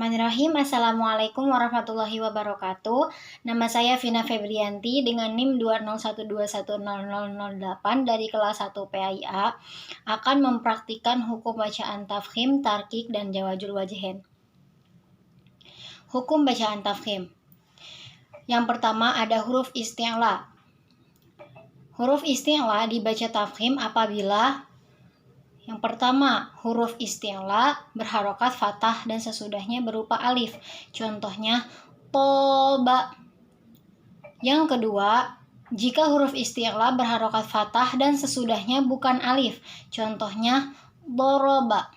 Bismillahirrahmanirrahim. Assalamualaikum warahmatullahi wabarakatuh. Nama saya Vina Febrianti dengan NIM 201210008 dari kelas 1 PAIA akan mempraktikkan hukum bacaan tafkhim, tarkik, dan jawazul wajhain. Hukum bacaan tafkhim. Yang pertama ada huruf isti'la. Huruf isti'la dibaca tafkhim apabila yang pertama, huruf isti'la berharokat fathah dan sesudahnya berupa alif. Contohnya, toba. Yang kedua, jika huruf isti'la berharokat fathah dan sesudahnya bukan alif. Contohnya, doroba.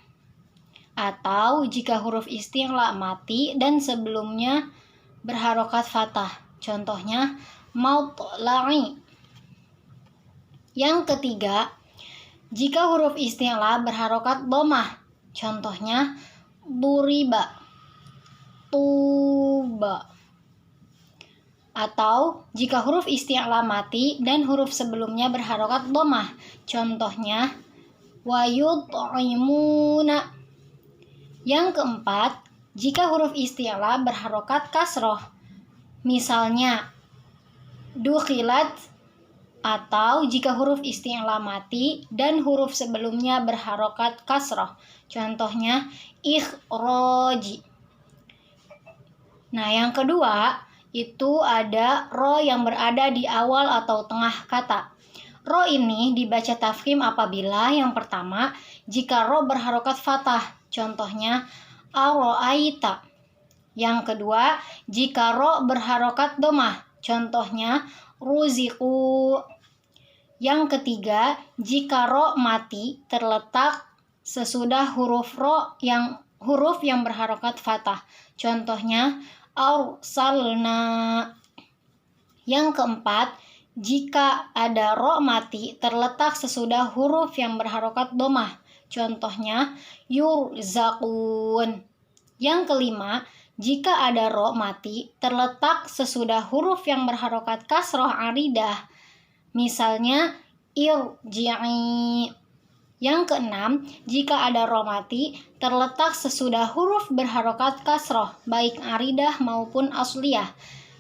Atau jika huruf isti'la mati dan sebelumnya berharokat fathah. Contohnya, mautla'i. Yang ketiga, jika huruf isti'la berharokat dhammah, contohnya duriba, tuba. Atau jika huruf isti'la mati dan huruf sebelumnya berharokat dhammah, contohnya wayut'imuna. Yang keempat, jika huruf isti'la berharokat kasroh, misalnya dukhilat. Atau jika huruf isti'la mati dan huruf sebelumnya berharokat kasroh. Contohnya ikhroji. Nah, yang kedua itu ada ro yang berada di awal atau tengah kata. Ro ini dibaca tafkhim apabila yang pertama jika ro berharokat fathah. Contohnya aro'aita. Yang kedua jika ro berharokat dhammah. Contohnya ruziku. Yang ketiga, jika ro mati terletak sesudah huruf yang berharokat fathah. Contohnya arsalna. Yang keempat, jika ada ro mati terletak sesudah huruf yang berharokat dhammah. Contohnya yurzaqun. Yang kelima, jika ada ro mati terletak sesudah huruf yang berharokat kasroh aridah. Misalnya irji'i. Yang keenam, jika ada ro mati terletak sesudah huruf berharokat kasroh, baik aridah maupun asliyah,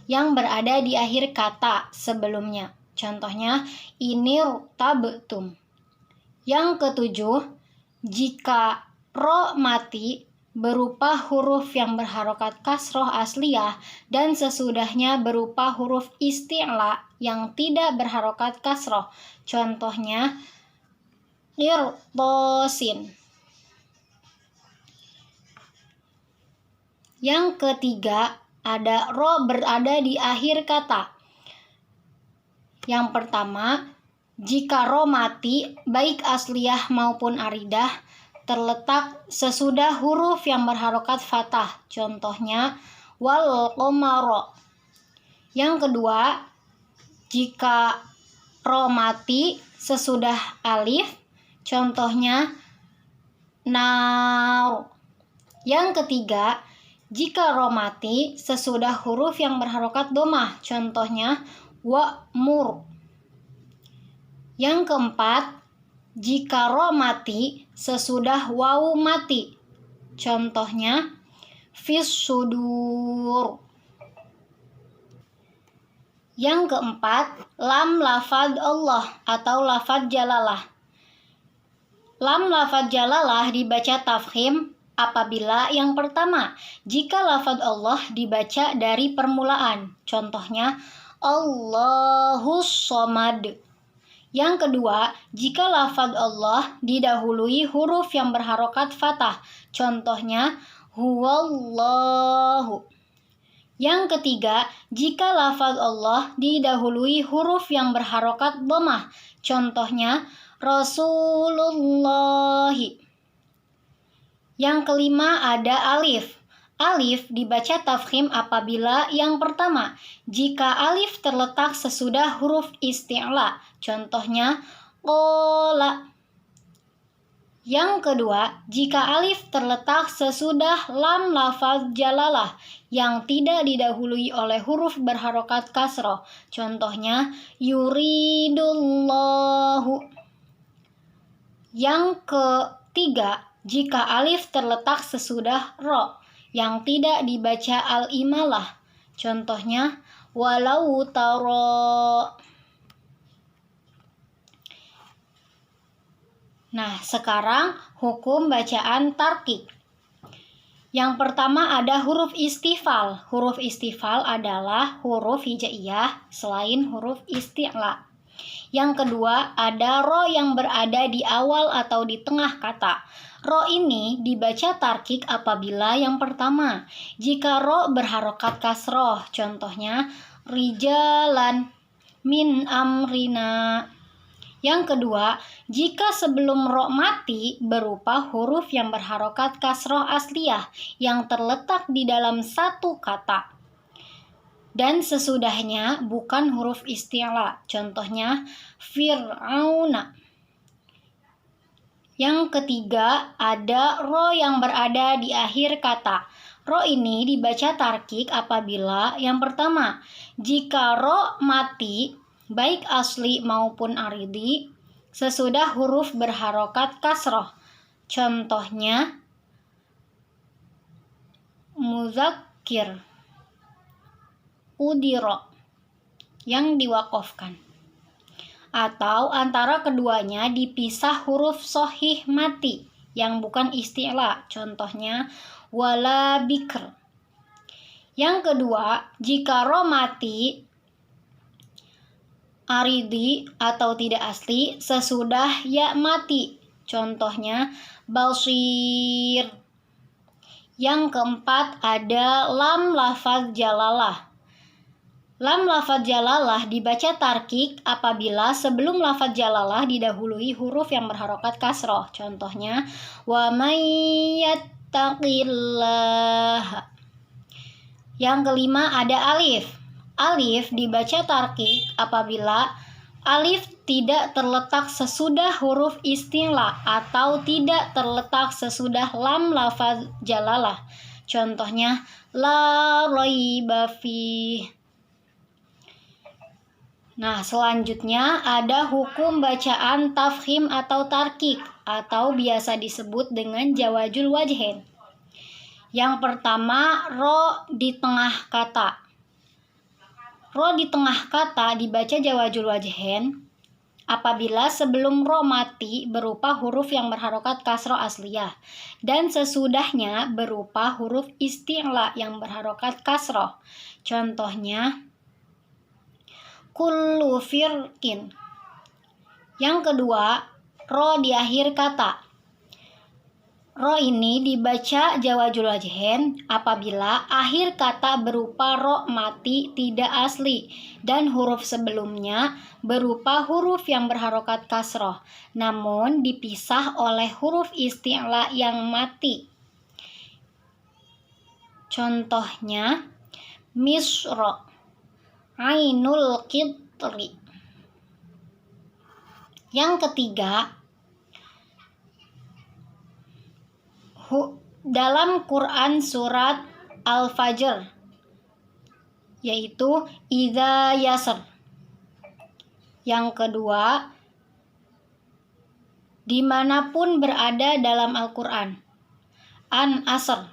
yang berada di akhir kata sebelumnya. Contohnya inirtabtum. Yang ketujuh, jika ro mati berupa huruf yang berharokat kasroh asliyah dan sesudahnya berupa huruf isti'la yang tidak berharokat kasroh. Contohnya irtosin. Yang ketiga, ada ro berada di akhir kata. Yang pertama, jika ro mati baik asliyah maupun aridah terletak sesudah huruf yang berharokat fathah. Contohnya wal qamara. Yang kedua, jika ro mati sesudah alif, contohnya nar. Yang ketiga, jika ro mati sesudah huruf yang berharokat dhammah, contohnya wa'mur. Yang keempat, jika ro mati sesudah wawu mati, contohnya fis sudur. Yang keempat, lam lafadz Allah atau lafadz jalalah. Lam lafadz jalalah dibaca tafkhim apabila yang pertama, jika lafadz Allah dibaca dari permulaan, contohnya Allahus Somad. Yang kedua, jika lafadz Allah didahului huruf yang berharokat fathah, contohnya huwallahu. Yang ketiga, jika lafadz Allah didahului huruf yang berharokat dhammah, contohnya rasulullahi. Yang kelima ada alif. Alif dibaca tafkhim apabila yang pertama, jika alif terletak sesudah huruf isti'la, contohnya qola. Yang kedua, jika alif terletak sesudah lam lafadz jalalah yang tidak didahului oleh huruf berharokat kasroh, contohnya yuridullahu. Yang ketiga, jika alif terletak sesudah ro, yang tidak dibaca al-imalah. Contohnya, walau taro. Nah, sekarang hukum bacaan tarkik. Yang pertama ada huruf istifal. Huruf istifal adalah huruf hijaiyah selain huruf isti'la. Yang kedua ada ro yang berada di awal atau di tengah kata. Ro ini dibaca tarkik apabila yang pertama, jika ro berharokat kasroh. Contohnya, rijalan min amrina. Yang kedua, jika sebelum ro mati berupa huruf yang berharokat kasroh asliyah yang terletak di dalam satu kata. Dan sesudahnya bukan huruf isti'la. Contohnya, fir'auna. Yang ketiga, ada ro yang berada di akhir kata. Ro ini dibaca tarkik apabila yang pertama, jika ro mati, baik asli maupun aridi, sesudah huruf berharokat kasroh. Contohnya, muzakkir, udiro, yang diwakofkan. Atau antara keduanya dipisah huruf sohih mati, yang bukan isti'la. Contohnya, wala bikr. Yang kedua, jika ro mati, aridi atau tidak asli sesudah ya mati. Contohnya basir. Yang keempat ada lam lafaz jalalah. Lam lafaz jalalah dibaca tarkik apabila sebelum lafaz jalalah didahului huruf yang berharokat kasroh. Contohnya wa may yattaqillah. Yang kelima ada alif. Alif dibaca tarkik apabila alif tidak terletak sesudah huruf isti'la atau tidak terletak sesudah lam lafaz jalalah. Contohnya la raiba fih. Nah, selanjutnya ada hukum bacaan tafkhim atau tarkik atau biasa disebut dengan jawazul wajhain. Yang pertama, ro di tengah kata. Ro di tengah kata dibaca jawazul wajhain apabila sebelum ro mati berupa huruf yang berharokat kasroh asliyah dan sesudahnya berupa huruf isti'la yang berharokat kasroh. Contohnya, kullu firqin. Yang kedua, ro di akhir kata. Ro ini dibaca jawazul wajhain apabila akhir kata berupa ro mati tidak asli dan huruf sebelumnya berupa huruf yang berharokat kasroh namun dipisah oleh huruf isti'la yang mati. Contohnya, misro, ainul qitri. Yang ketiga, dalam Quran surat Al-Fajr, yaitu idza yasr. Yang kedua, dimanapun berada dalam Al-Quran, an asr,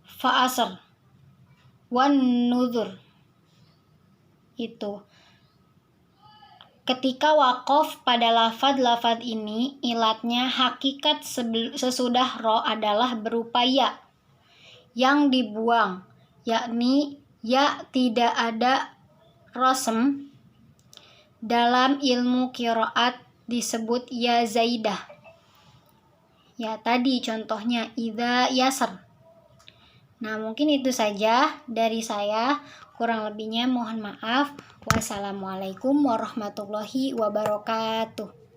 fa asr, wan nuzur. Itu ketika wakof pada lafadz-lafadz ini, ilatnya hakikat sesudah ro adalah berupa ya yang dibuang, yakni ya tidak ada rosem. Dalam ilmu qiraat disebut ya zaidah. Ya tadi contohnya idza yasr. Nah, mungkin itu saja dari saya. Kurang lebihnya mohon maaf. Wassalamualaikum warahmatullahi wabarakatuh.